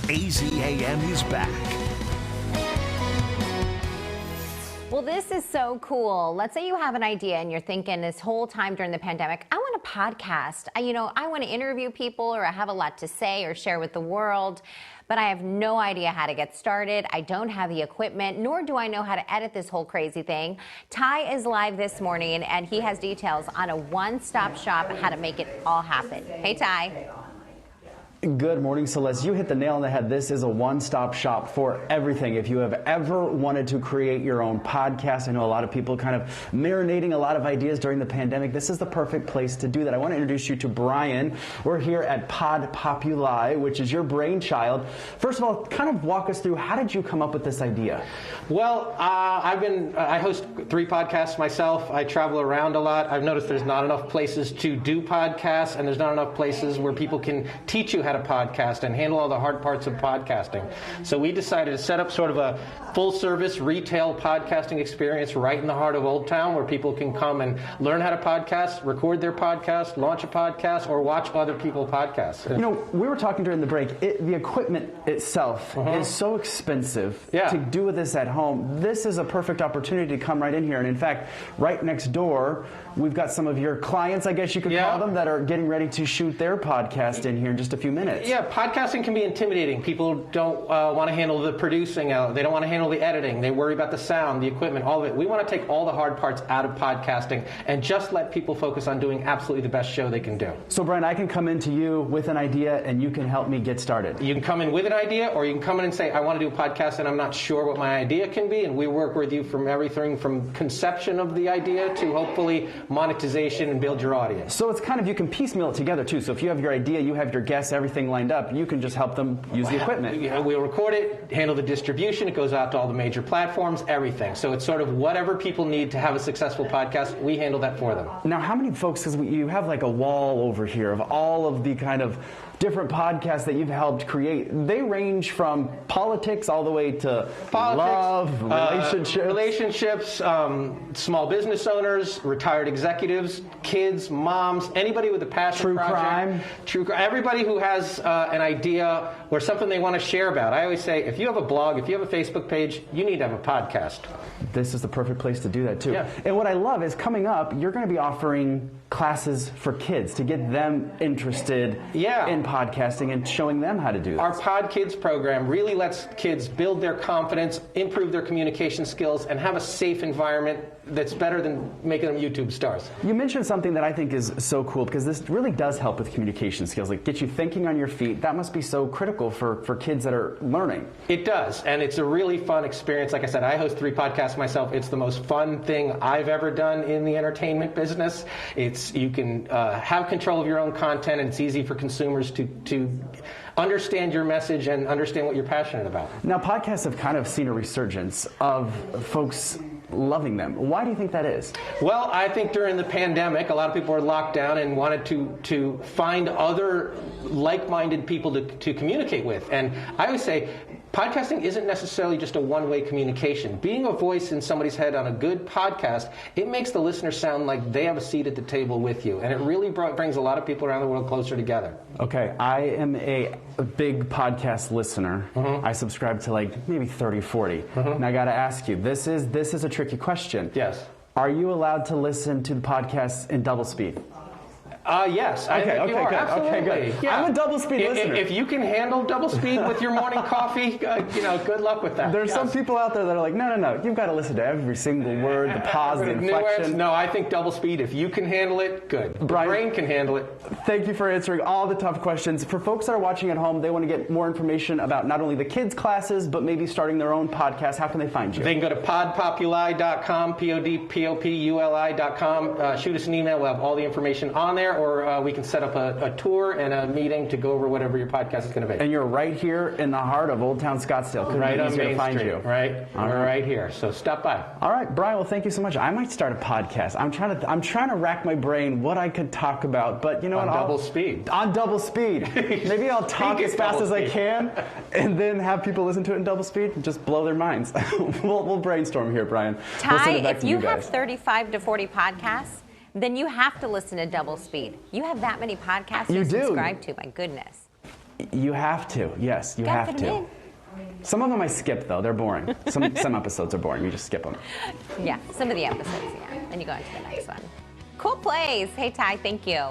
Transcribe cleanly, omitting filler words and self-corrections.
AZAM is back. Well, this is so cool. Let's say you have an idea and you're thinking this whole time during the pandemic, I want a podcast. I want to interview people, or I have a lot to say or share with the world, but I have no idea how to get started. I don't have the equipment, nor do I know how to edit this whole crazy thing. Ty is live this morning, and he has details on a one-stop shop how to make it all happen. Hey, Ty. Good morning, Celeste. You hit the nail on the head. This is a one-stop shop for everything. If you have ever wanted to create your own podcast, I know a lot of people kind of marinating a lot of ideas during the pandemic. This is the perfect place to do that. I want to introduce you to Brian. We're here at Pod Populi, which is your brainchild. First of all, kind of walk us through, how did you come up with this idea? Well, I host 3 podcasts myself. I travel around a lot. I've noticed there's not enough places to do podcasts, and there's not enough places where people can teach you how to podcast and handle all the hard parts of podcasting. So we decided to set up sort of a full-service retail podcasting experience right in the heart of Old Town, where people can come and learn how to podcast, record their podcast, launch a podcast, or watch other people podcast. You know, we were talking during the break, the equipment itself is so expensive to do this at home. This is a perfect opportunity to come right in here. And in fact, right next door, we've got some of your clients, I guess you could call them, that are getting ready to shoot their podcast in here in just a few minutes. Yeah, podcasting can be intimidating. People don't want to handle the producing. They don't want to handle the editing. They worry about the sound, the equipment, all of it. We want to take all the hard parts out of podcasting and just let people focus on doing absolutely the best show they can do. So, Brian, I can come into you with an idea and you can help me get started. You can come in with an idea, or you can come in and say, I want to do a podcast and I'm not sure what my idea can be, and we work with you from everything from conception of the idea to hopefully monetization and build your audience. So it's kind of, you can piecemeal it together too. So if you have your idea, you have your guests, everything lined up, you can just help them use the equipment. We'll record it, handle the distribution, it goes out to all the major platforms, everything. So it's sort of whatever people need to have a successful podcast, we handle that for them. Now, how many folks, because you have like a wall over here of all of the kind of different podcasts that you've helped create. They range from politics all the way to love, relationships, small business owners, retired executives, kids, moms, anybody with a passion project. True crime. Everybody who has an idea or something they want to share about. I always say, if you have a blog, if you have a Facebook page, you need to have a podcast. This is the perfect place to do that too. Yeah. And what I love is, coming up, you're going to be offering classes for kids to get them interested in podcasting and showing them how to do this. Our Pod Kids program really lets kids build their confidence, improve their communication skills, and have a safe environment that's better than making them YouTube stars. You mentioned something that I think is so cool, because this really does help with communication skills, like get you thinking on your feet. That must be so critical for kids that are learning. It does, and it's a really fun experience. Like I said, I host 3 podcasts myself. It's the most fun thing I've ever done in the entertainment business. You can have control of your own content, and it's easy for consumers to understand your message and understand what you're passionate about. Now, podcasts have kind of seen a resurgence of folks loving them. Why do you think that is? Well, I think during the pandemic, a lot of people were locked down and wanted to find other like-minded people to communicate with. And I always say, podcasting isn't necessarily just a one-way communication. Being a voice in somebody's head on a good podcast, it makes the listener sound like they have a seat at the table with you. And it really brings a lot of people around the world closer together. Okay, I am a big podcast listener. I subscribe to like maybe 30, 40. And I got to ask you, this is a tricky question. Yes. Are you allowed to listen to the podcasts in double speed? Yes, I think you are. Good. Absolutely. Okay, good. Yeah. I'm a double speed listener. If you can handle double speed with your morning coffee, good luck with that. There's some people out there that are like, no, you've got to listen to every single word, the pause, the inflection. No, I think double speed, if you can handle it, good. Brian, the brain can handle it. Thank you for answering all the tough questions. For folks that are watching at home, they want to get more information about not only the kids' classes, but maybe starting their own podcast. How can they find you? They can go to podpopuli.com, podpopuli.com. Shoot us an email. We'll have all the information on there, or we can set up a tour and a meeting to go over whatever your podcast is going to be. And you're right here in the heart of Old Town Scottsdale. Right on Main find Street. You. Right. We're right here. So stop by. All right, Brian. Well, thank you so much. I might start a podcast. I'm trying to rack my brain what I could talk about, but you know what? On double speed. On double speed. Maybe I'll talk as fast as I can, and then have people listen to it in double speed and just blow their minds. We'll brainstorm here, Brian. Ty, if you have 35 to 40 podcasts, then you have to listen to double speed. You have that many podcasts you subscribe to. My goodness. You have to. Yes, you Gotta have fit 'em to. in. Some of them I skip though. They're boring. Some episodes are boring. You just skip them. Yeah, some of the episodes, yeah. Then you go on to the next one. Cool plays. Hey, Ty, thank you.